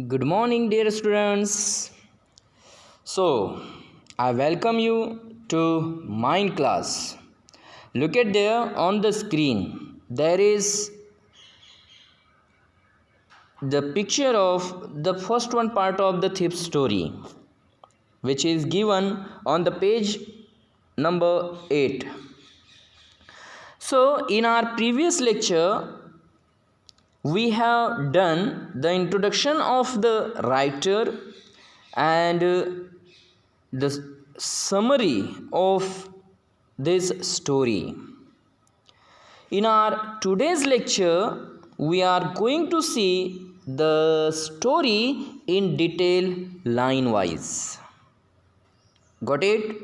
Good morning, dear students. So, I welcome you to Mind class. Look at there on the screen. There is the picture of the first one part of the thief story, which is given on the page number 8. So, in our previous lecture, we have done the introduction of the writer and the summary of this story. In our today's lecture, we are going to see the story in detail line wise. Got it?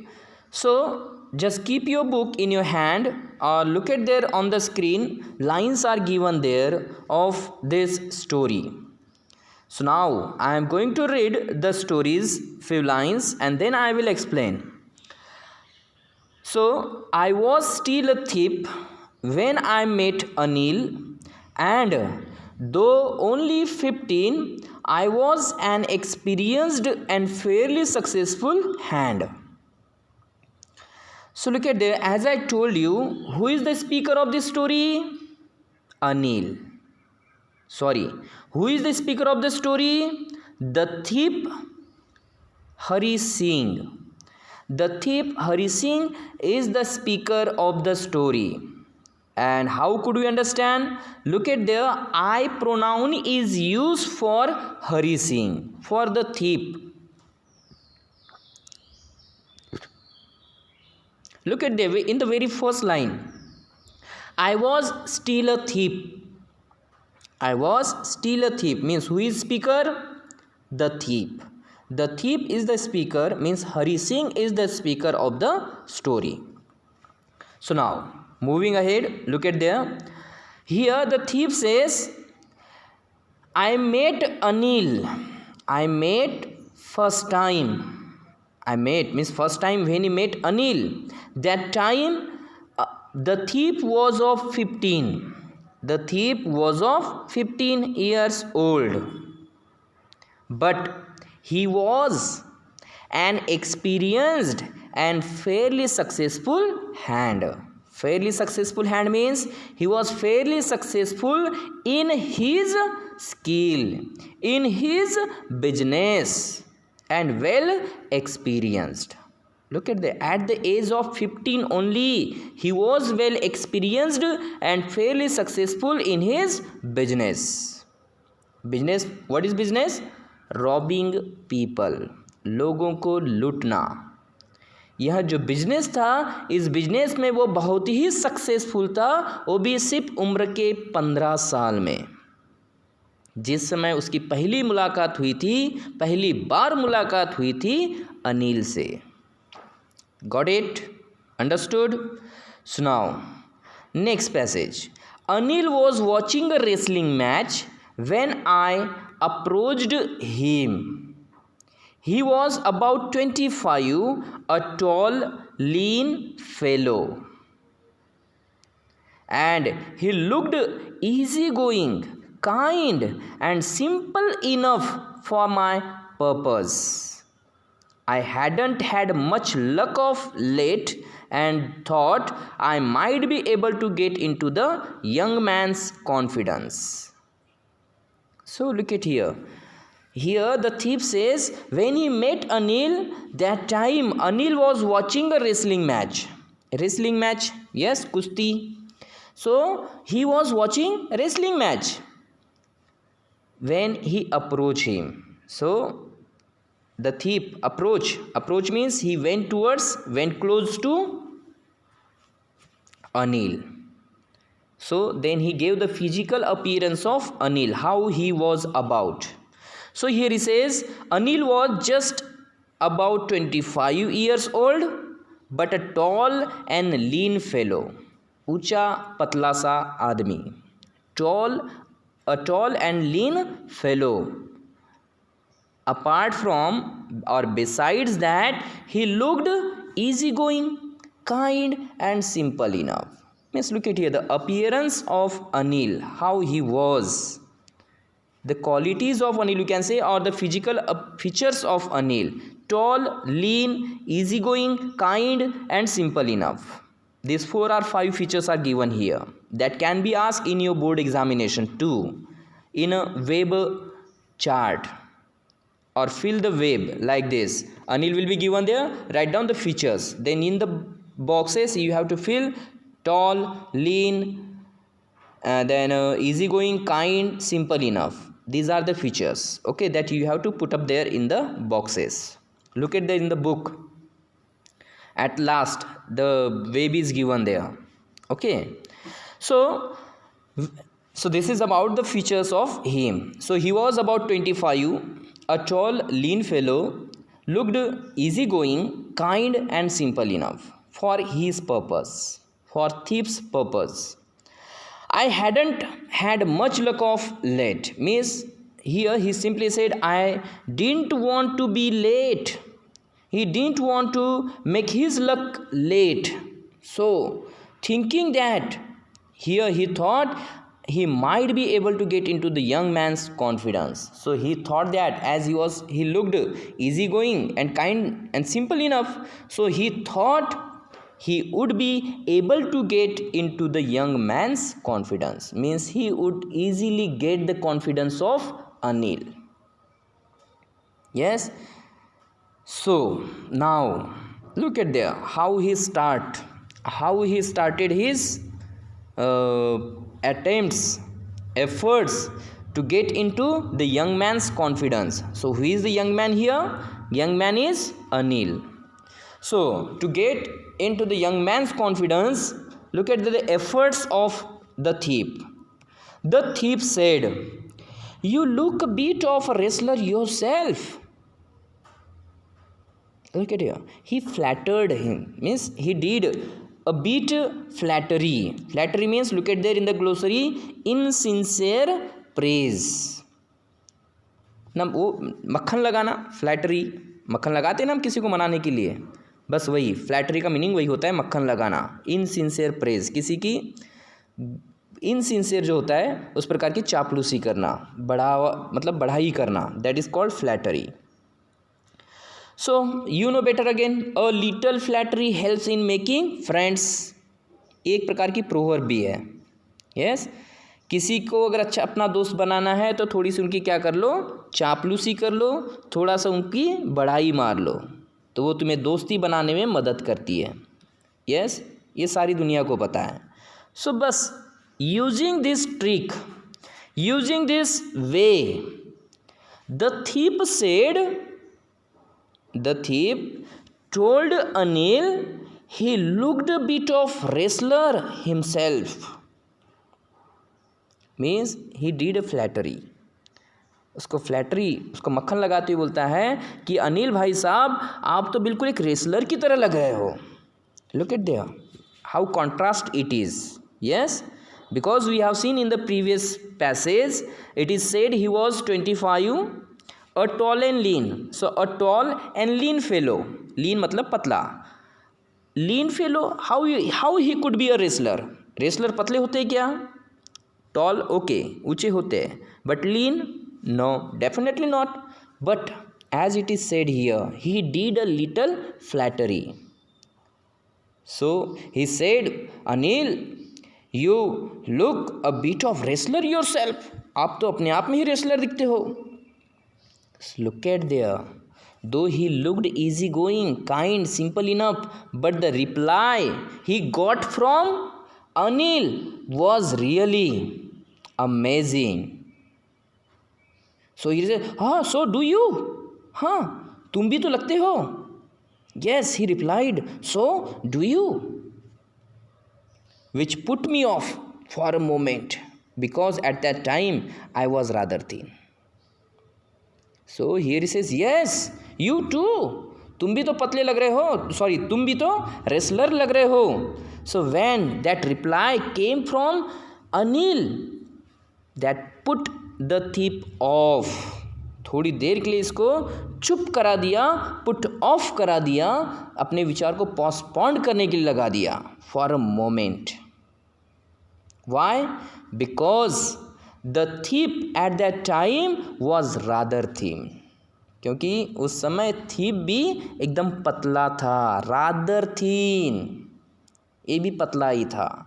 So just keep your book in your hand or look at there on the screen. Lines are given there of this story. So now I am going to read the stories, few lines, and then I will explain. So I was still a thief when I met Anil, and though only 15, I was an experienced and fairly successful hand. So look at there, as I told you, who is the speaker of this story? Anil. Sorry, who is the speaker of the story? The thief Hari Singh. The thief Hari Singh is the speaker of the story. And how could we understand? Look at there, I pronoun is used for Hari Singh, for the thief. Look at there in the very first line. I was still a thief. I was still a thief means who is speaker? The thief. The thief is the speaker means Hari Singh is the speaker of the story. So now moving ahead, look at there. Here the thief says, I met Anil. I met first time. I met means first time when he met Anil. That time the thief was of 15. The thief was of 15 years old. But he was an experienced and fairly successful hand. Fairly successful hand means he was fairly successful in his skill, in his business, and well experienced. Look at at the age of 15 only, he was well experienced and fairly successful in his business. Business, what is business? Robbing people, लोगों को लूटना. यह जो business था, इस business में वो बहुत ही सक्सेसफुल था, वो भी सिर्फ उम्र के 15 साल में. जिस समय उसकी पहली मुलाकात हुई थी, पहली बार मुलाकात हुई थी अनिल से. Got it? Understood? So now next passage. Anil was watching a wrestling match when I approached him. He was about 25, a tall, lean fellow, and he looked easygoing, kind, and simple enough for my purpose. I hadn't had much luck of late and thought I might be able to get into the young man's confidence. So look at here. Here the thief says when he met Anil, that time Anil was watching a wrestling match. A wrestling match, yes, kusti. So he was watching a wrestling match when he approached him. So the thief approach means he went close to Anil. So then he gave the physical appearance of Anil, how he was about. So here he says Anil was just about 25 years old, but a tall and lean fellow. ऊंचा पतला सा आदमी. A tall and lean fellow. Apart from or besides that, he looked easygoing, kind, and simple enough. Let's look at here the appearance of Anil, how he was. The qualities of Anil, you can say, or the physical features of Anil: tall, lean, easygoing, kind, and simple enough. These 4 or 5 features are given here that can be asked in your board examination too, in a web chart, or fill the web like this. Anil will be given there, write down the features, then in the boxes you have to fill tall, lean, then easygoing, kind, simple enough. These are the features, okay, that you have to put up there in the boxes. Look at that in the book. At last the web is given there, okay. So this is about the features of him. So he was about 25, a tall, lean fellow, looked easygoing, kind, and simple enough for his purpose, for thief's purpose. I hadn't had much luck of late. Means here he simply said, I didn't want to be late. He didn't want to make his luck late. So thinking that, here he thought he might be able to get into the young man's confidence. So he thought that as he looked easygoing and kind and simple enough, so he thought he would be able to get into the young man's confidence. Means he would easily get the confidence of Anil. Yes. So now look at there how he started his efforts to get into the young man's confidence. So who is the young man here? Young man is Anil. So to get into the young man's confidence, look at the efforts of the thief. The thief said, you look a bit of a wrestler yourself. Look at here. He flattered him. Means he did a bit flattery. Flattery means, look at there in the glossary, insincere praise. ना वो मक्खन लगाना, flattery, मक्खन लगाते हैं ना हम किसी को मनाने के लिए, बस वही फ्लैटरी का मीनिंग वही होता है, मक्खन लगाना. इनसिंसियर प्रेज, किसी की इनसिंसियर जो होता है उस प्रकार की चापलूसी करना, बढ़ाई करना, that is called flattery. So you know better again, a little flattery helps in making friends. एक प्रकार की प्रोवर्ब भी है. यस, किसी को अगर अच्छा अपना दोस्त बनाना है तो थोड़ी सी उनकी क्या कर लो, चापलूसी कर लो, थोड़ा सा उनकी बढ़ाई मार लो, तो वो तुम्हें दोस्ती बनाने में मदद करती है. यस, ये सारी दुनिया को पता है. सो बस using this trick, using this way, the thief told Anil he looked a bit of wrestler himself. Means he did a flattery. उसको मक्खन लगाते हुए बोलता है कि अनिल भाई साहब आप तो बिल्कुल एक रेसलर की तरह लग रहे हो. Look at there how contrast it is. Yes, because we have seen in the previous passage it is said he was 25, a tall and lean. So a tall and lean fellow, lean मतलब पतला, lean fellow, how he could be a wrestler. Wrestler पतले होते हैं क्या? Toll okay, ऊंचे होते हैं, but lean no, definitely not. But as it is said here, he did a little flattery. So he said, Anil you look a bit of wrestler yourself. आप तो अपने आप में ही रेसलर दिखते हो. Look at there, though he looked easygoing, kind, simple enough, but the reply he got from Anil was really amazing. So he said, हाँ, so do you? हाँ, तुम भी तो लगते हो. Yes, he replied, so do you? Which put me off for a moment, because at that time I was rather thin. So here he says, yes, you too. तुम भी तो पतले लग रहे हो, सॉरी तुम भी तो रेसलर लग रहे हो. So when that reply came from Anil, that put the thief off. थोड़ी देर के लिए इसको चुप करा दिया, पुट ऑफ करा दिया, अपने विचार को पोस्टपोन करने के लिए लगा दिया, for a moment. Why? Because the thief at that time was rather thin. क्योंकि उस समय thief भी एकदम पतला था, rather thin, ये भी पतला ही था.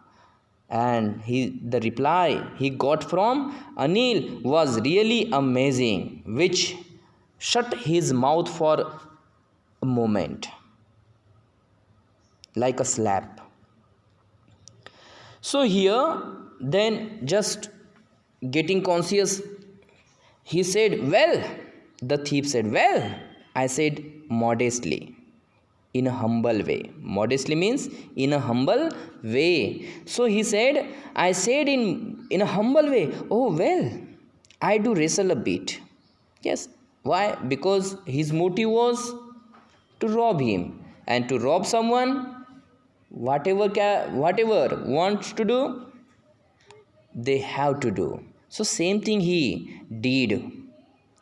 And the reply he got from Anil was really amazing, which shut his mouth for a moment like a slap. So here, then just getting conscious, he said, well, the thief said, well, I said modestly, in a humble way. Modestly means in a humble way. So he said, I said in a humble way, oh well, I do wrestle a bit. Yes. Why? Because his motive was to rob him, and to rob someone, whatever wants to do, they have to do. So same thing he did,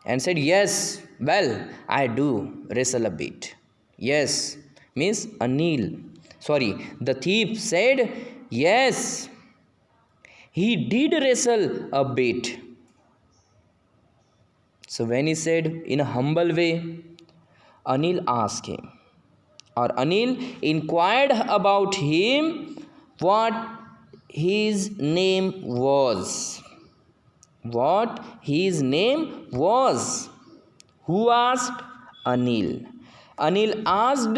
and said, yes, well, I do wrestle a bit. Yes, means the thief said, yes, he did wrestle a bit. So when he said in a humble way, Anil asked him, or Anil inquired about him what his name was. What his name was. Who asked? Anil. Anil asked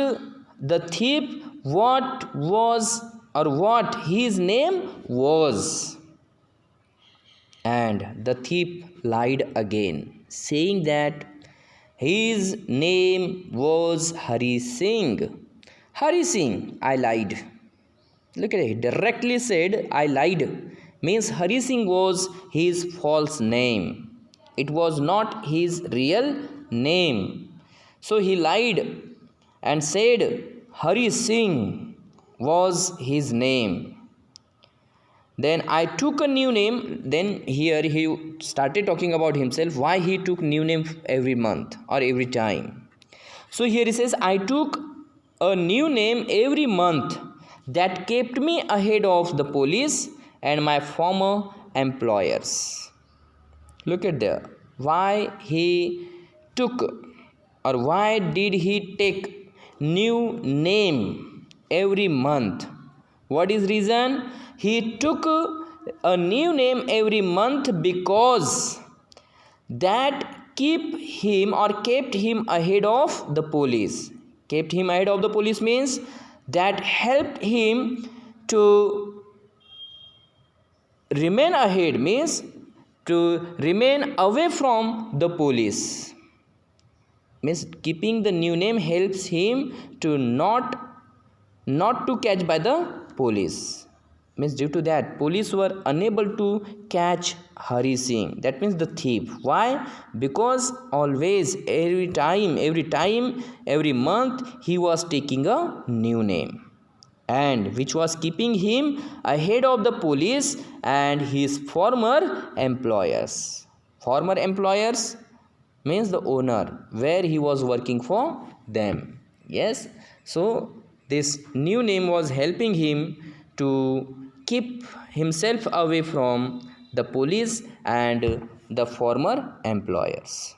the thief what was or what his name was. And the thief lied again, saying that his name was Hari Singh. Hari Singh, I lied. Look at it, he directly said, I lied. Means Hari Singh was his false name. It was not his real name. So he lied and said Hari Singh was his name. Then I took a new name. Then here he started talking about himself, why he took new name every month or every time. So here he says, I took a new name every month that kept me ahead of the police and my former employers. Look at there. Why he took, or why did he take new name every month? What is reason? He took a new name every month because that kept him ahead of the police. Kept him ahead of the police means that helped him to remain ahead, means to remain away from the police. Means keeping the new name helps him to not to catch by the police. Means due to that, police were unable to catch Hari Singh. That means the thief. Why? Because always, every month, he was taking a new name, and which was keeping him ahead of the police and his former employers. Former employers means the owner, where he was working for them. Yes. So this new name was helping him to keep himself away from the police and the former employers.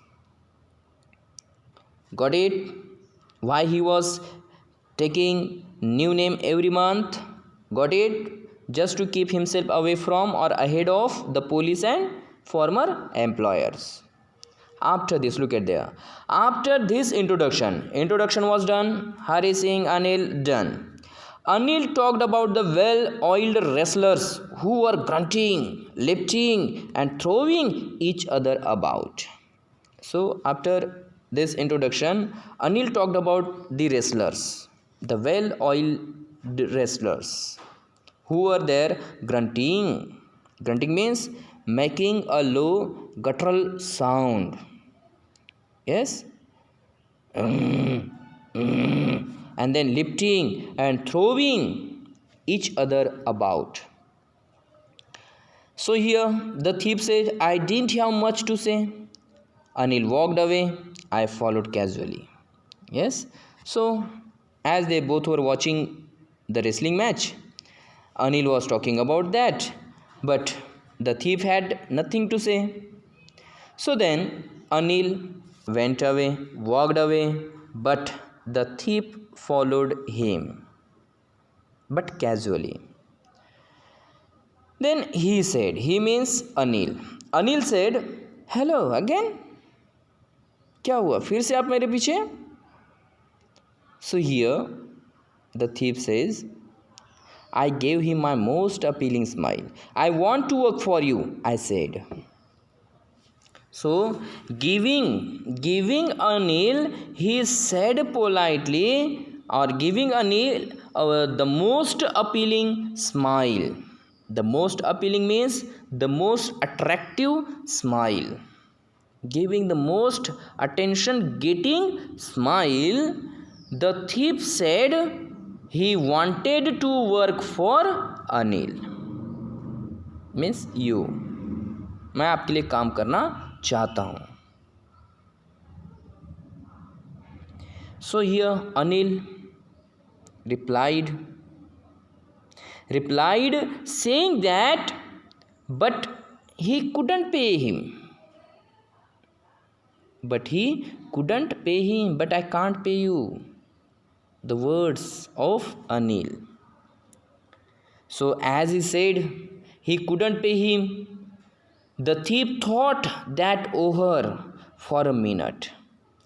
Got it? Why he was taking new name every month? Got it? Just to keep himself away from or ahead of the police and former employers. After this, look at there. After this introduction was done. Hari Singh, Anil, done. Anil talked about the well-oiled wrestlers who were grunting, lifting and throwing each other about. So after this introduction, Anil talked about the wrestlers, the well-oiled wrestlers who were there grunting. Grunting means making a low guttural sound. Yes. And then lifting and throwing each other about. So here the thief said, I didn't have much to say. Anil walked away. I followed casually. Yes. So as they both were watching the wrestling match, Anil was talking about that. But The thief had nothing to say. So then Anil went away, walked away, but the thief followed him, but casually. Then he said, he means Anil. Anil said, hello again. क्या हुआ, फिर से आप मेरे पीछे? So here the thief says, I gave him my most appealing smile. I want to work for you, I said. So giving Anil, he said politely, or giving Anil the most appealing smile. The most appealing means the most attractive smile. Giving the most attention getting smile, the thief said he wanted to work for Anil. Means you. मैं आपके लिए काम करना चाहता हूँ. So here Anil replied saying that but he couldn't pay him. But I can't pay you. The words of Anil. So as he said he couldn't pay him, the thief thought that over for a minute.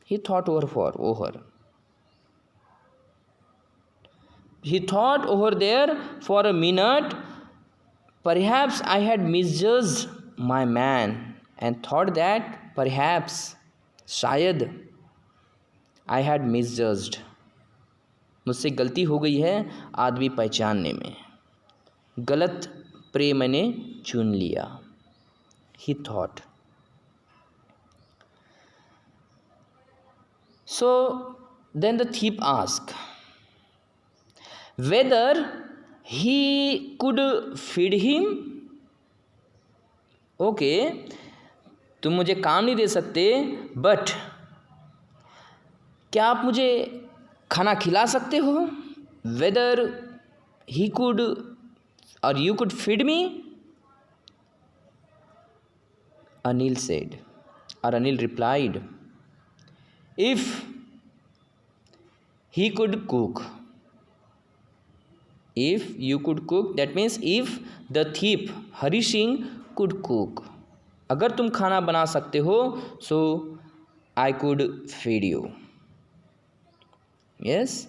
He thought over. He thought over there for a minute. Perhaps I had misjudged my man, and thought that perhaps शायद I had misjudged. मुझसे गलती हो गई है आदमी पहचानने में. गलत प्रे मैंने चुन लिया. He thought. So then the thief asked whether he could feed him. Okay, तुम मुझे काम नहीं दे सकते, बट क्या आप मुझे खाना खिला सकते हो? Whether he could or you could feed me? Anil said, or Anil replied, if he could cook. If you could cook, that means if the thief Hari Singh could cook. अगर तुम खाना बना सकते हो, so I could feed you. Yes.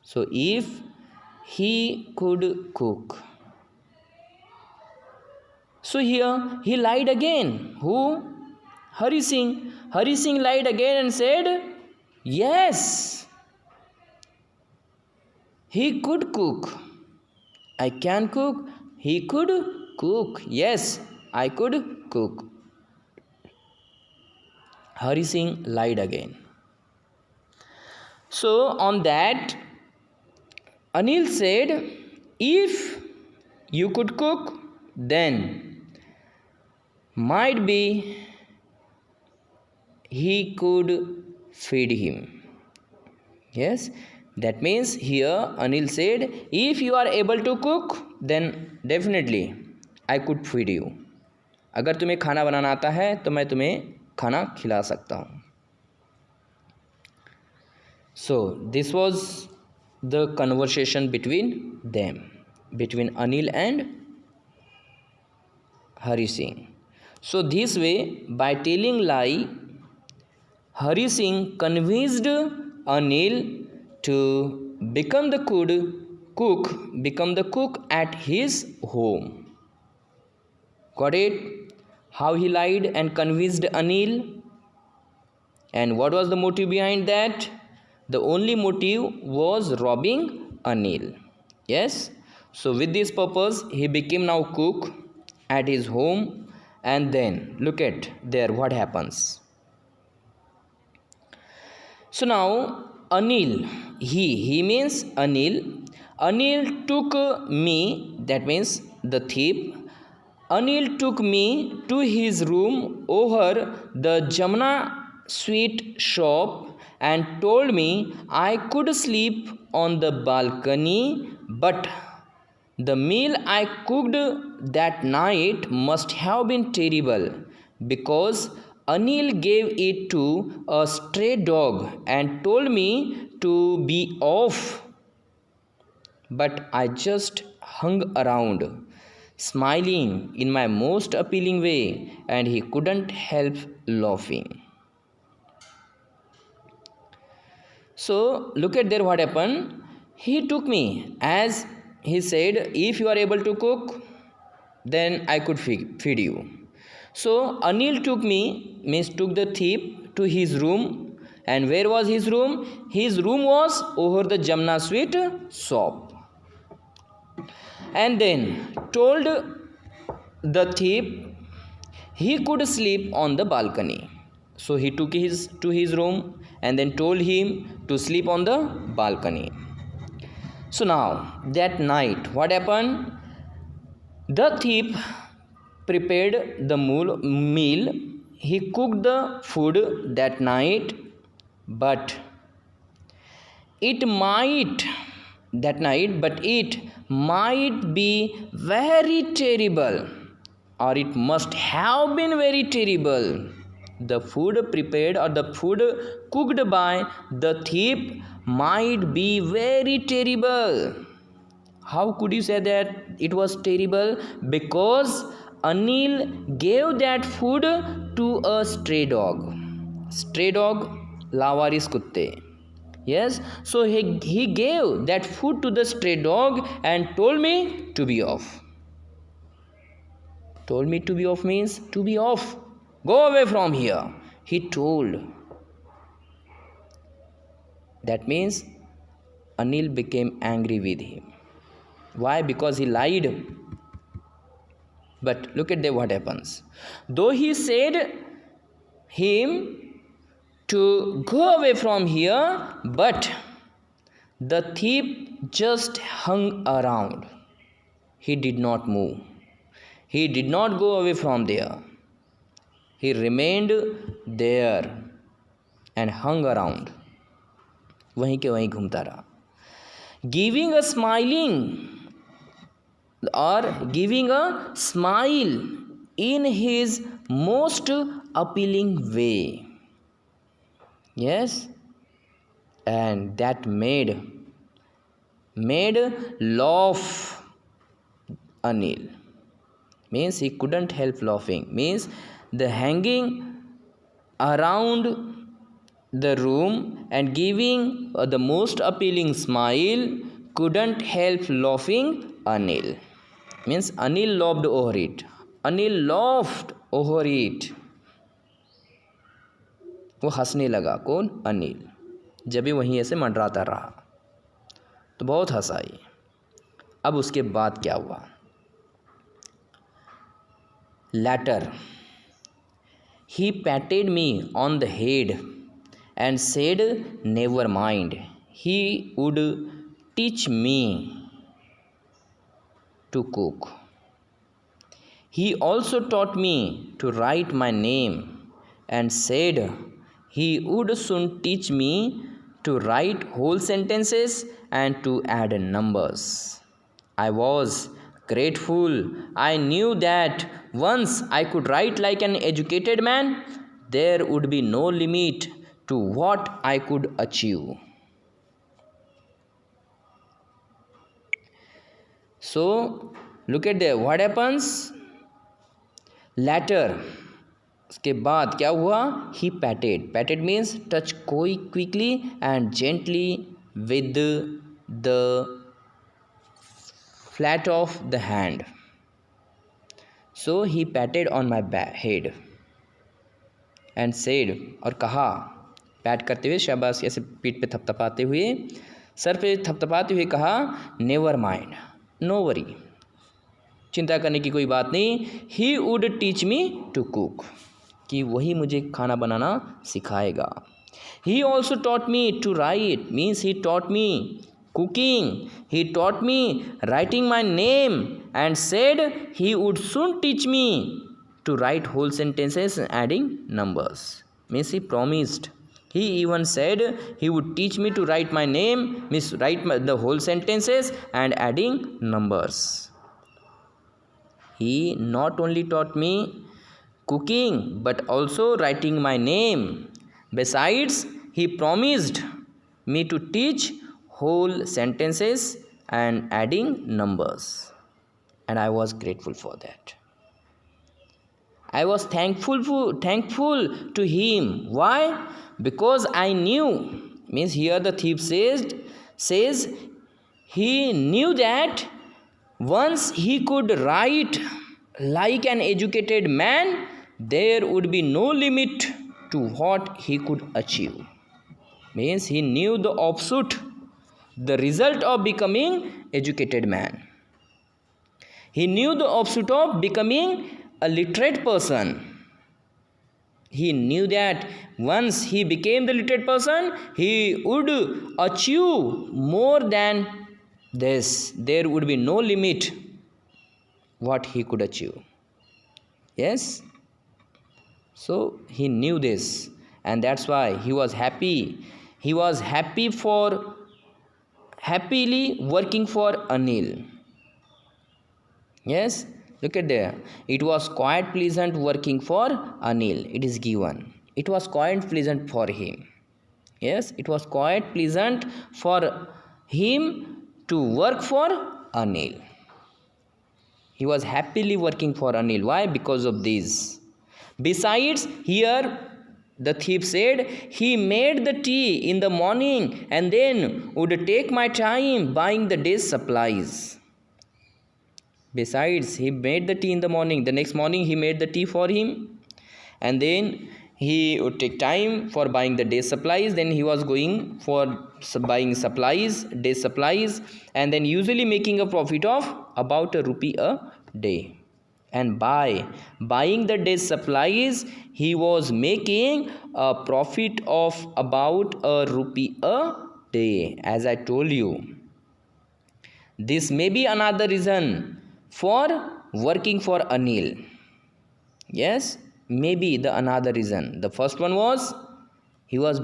So if he could cook. So here he lied again. Who? Hari Singh. Hari Singh lied again and said, yes, he could cook. I can cook. He could cook. Yes, I could cook. Hari Singh lied again. So on that, Anil said, if you could cook, then might be he could feed him. Yes, that means here Anil said, if you are able to cook, then definitely I could feed you. अगर तुम्हें खाना बनाना आता है तो मैं तुम्हें खाना खिला सकता हूँ. So this was the conversation between them, between Anil and Hari Singh. So this way, by telling lie, Hari Singh convinced Anil to become the cook at his home. Got it? How he lied and convinced Anil, and what was the motive behind that? The only motive was robbing Anil. Yes. So with this purpose, he became now cook at his home, and then look at there what happens. So now Anil, he means Anil. Anil took me, that means the thief. Anil took me to his room over the Jamna sweet shop and told me I could sleep on the balcony, but The meal I cooked that night must have been terrible because Anil gave it to a stray dog and told me to be off. But I just hung around, smiling in my most appealing way, and he couldn't help laughing. So, look at there what happened. He took me as he said, if you are able to cook, then I could feed you. So, Anil took me, means took the thief to his room. And where was his room? His room was over the Jamna sweet shop. And then told the thief he could sleep on the balcony. So he took to his room and then told him to sleep on the balcony. So now that night, what happened? The thief prepared the meal. He cooked the food that night, but it might be very terrible, or it must have been very terrible. The food prepared or the food cooked by the thief might be very terrible. How could you say that it was terrible? Because Anil gave that food to a stray dog. Stray dog, lawaris kutte. Yes, so he gave that food to the stray dog and told me to be off. Told me to be off means to be off. Go away from here, he told. That means Anil became angry with him. Why? Because he lied. But look at what happens. Though he said him to go away from here, but the thief just hung around. He did not move. He did not go away from there. He remained there and hung around. वहीं के वहीं घूमता रहा. Giving a smile in his most appealing way. Yes, and that made laugh Anil. Means he couldn't help laughing. Means the hanging around the room and giving the most appealing smile couldn't help laughing Anil. Means Anil laughed over it. Anil laughed over it. वो हंसने लगा. कौन? अनिल. जब भी वहीं ऐसे मंडराता रहा तो बहुत हंसाई. अब उसके बाद क्या हुआ? Later, he patted me on the head and said, never mind, he would teach me to cook. He also taught me to write my name and said he would soon teach me to write whole sentences and to add numbers. I was grateful. I knew that once I could write like an educated man, there would be no limit to what I could achieve. So, look at there. What happens? Later, उसके बाद क्या हुआ? He patted means touch quickly and gently with the flat of the hand. So he patted on my head and said, और कहा, PAT करते हुए, शाबाश ऐसे पीठ पे थपथपाते हुए, सर पे थपथपाते हुए कहा, नेवर माइंड, नो वरी, चिंता करने की कोई बात नहीं. He would teach me to cook, कि वही मुझे खाना बनाना सिखाएगा. He also taught me to write, means he taught me cooking. He taught me writing my name and said he would soon teach me to write whole sentences and adding numbers. Means he promised He even said he would teach me to write my name, means the whole sentences and adding numbers. He not only taught me cooking but also writing my name. Besides, he promised me to teach whole sentences and adding numbers, and I was grateful for that. I was thankful to him. Why? Because I knew, means here the thief says he knew that once he could write like an educated man, there would be no limit to what he could achieve. Means he knew the opposite, the result of becoming educated man. He knew the opposite of becoming a literate person. He knew that once he became the literate person, he would achieve more than this. There would be no limit what he could achieve. Yes? So he knew this, and that's why he was happy. He was happily working for Anil. Yes? Look at there. It was quite pleasant working for Anil. It is given. It was quite pleasant for him. Yes, it was quite pleasant for him to work for Anil. He was happily working for Anil. Why? Because of this. Besides, here the thief said, he made the tea in the morning and then would take my time buying the day's supplies. Besides, he made the tea in the morning. The next morning he made the tea for him, and then he would take time for buying the day's supplies. Then he was going for buying day's supplies, and then usually making a profit of about ₹1 a day. And by buying the day's supplies, he was making a profit of about ₹1 a day. As I told you, this may be another reason for working for Anil. Yes, maybe the another reason. The first one was he was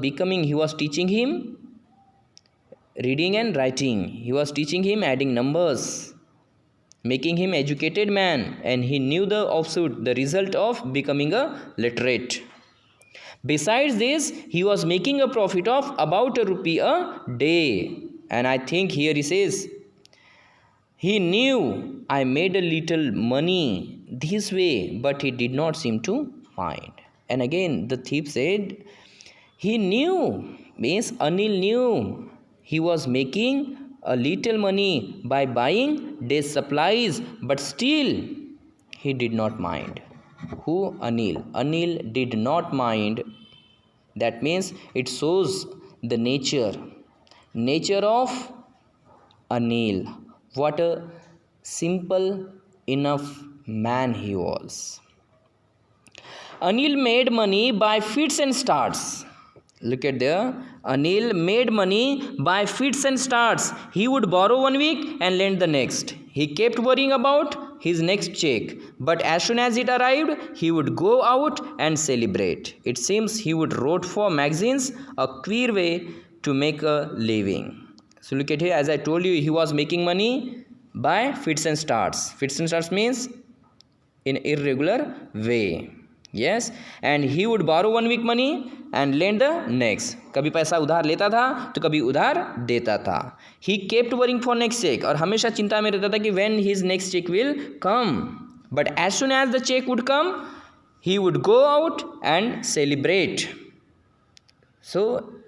teaching him reading and writing. He was teaching him adding numbers, making him educated man, and he knew the opposite, the result of becoming a literate. Besides this, he was making a profit of about ₹1 a day. And I think here he says, he knew I made a little money this way, but he did not seem to mind. And again, the thief said, he knew, means Anil knew he was making a little money by buying day's supplies, but still he did not mind. Who? Anil. Anil did not mind. That means it shows the nature of Anil. What a simple enough man he was. Anil made money by fits and starts. Look at there. Anil made money by fits and starts. He would borrow 1 week and lend the next. He kept worrying about his next check, but as soon as it arrived, he would go out and celebrate. It seems he would write for magazines, a queer way to make a living. So look at here, as I told you, he was making money by fits and starts. Fits and starts means in irregular way. Yes, and he would borrow 1 week money and lend the next. कभी पैसा उधार लेता था तो कभी उधार देता था. He kept worrying for next check, और हमेशा चिंता में रहता था कि when his next check will come. But as soon as the check would come, he would go out and celebrate. So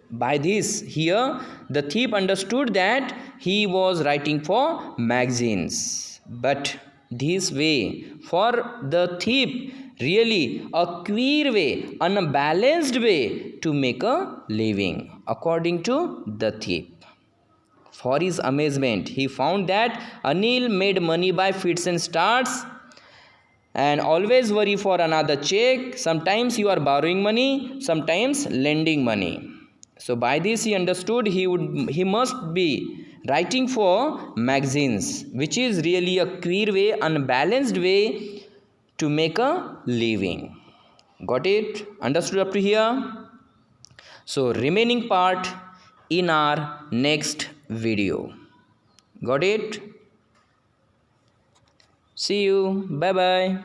by this here, the thief understood that he was writing for magazines. But this way, for the thief, really a queer way, unbalanced way to make a living, according to the thief. For his amazement, he found that Anil made money by fits and starts and always worry for another check. Sometimes you are borrowing money, sometimes lending money. So by this he understood he must be writing for magazines, which is really a queer way, unbalanced way to make a living. Got it? Understood up to here? So remaining part in our next video. Got it? See you. Bye bye.